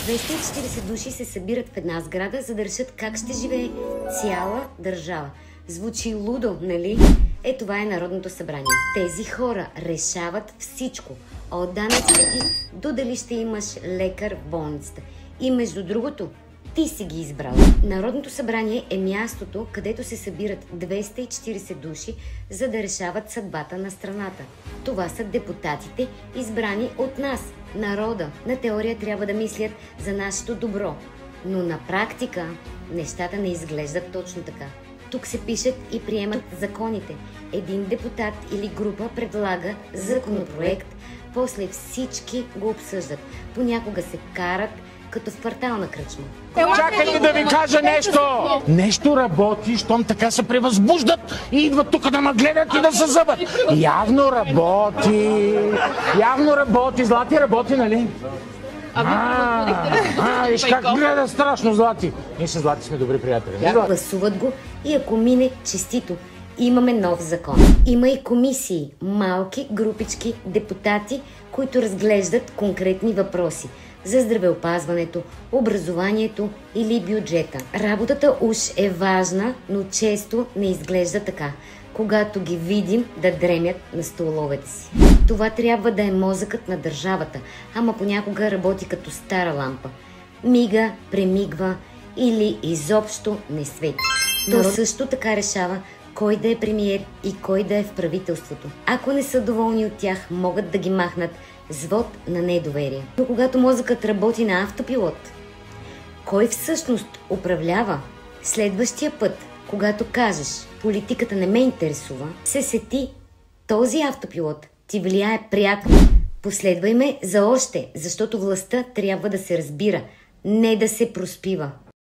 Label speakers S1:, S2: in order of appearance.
S1: 240 души се събират в една сграда, за да решат как ще живее цяла държава. Звучи лудо, нали? Това е Народното събрание. Тези хора решават всичко. От данъците ти до дали ще имаш лекар в болницата. И между другото, ти си ги избрал. Народното събрание е мястото, където се събират 240 души, за да решават съдбата на страната. Това са депутатите, избрани от нас, народа. На теория трябва да мислят за нашето добро, но на практика нещата не изглеждат точно така. Тук се пишат и приемат законите. Един депутат или група предлага законопроект, после всички го обсъждат. Понякога се карат, като в квартална кръчма.
S2: Чакайте да ви кажа нещо! Нещо работи, щом така се превъзбуждат и идват тук да ме гледат и да се зъбат. Явно работи. Явно работи. Злати работи, нали? Виж как гледа страшно, Злати. Ние с Злати сме добри приятели.
S1: Гласуват го и ако мине, честито. Имаме нов закон. Има и комисии, малки групички депутати, които разглеждат конкретни въпроси за здравеопазването, образованието или бюджета. Работата уж е важна, но често не изглежда така, когато ги видим да дремят на столовете си. Това трябва да е мозъкът на държавата, ама понякога работи като стара лампа. Мига, премигва или изобщо не свети. То също така решава кой да е премиер и кой да е в правителството. Ако не са доволни от тях, могат да ги махнат с вот на недоверие. Но когато мозъкът работи на автопилот, кой всъщност управлява? Следващия път, когато кажеш политиката не ме интересува, се сети, този автопилот ти влияе пряко. Последвай ме за още, защото властта трябва да се разбира, не да се проспива.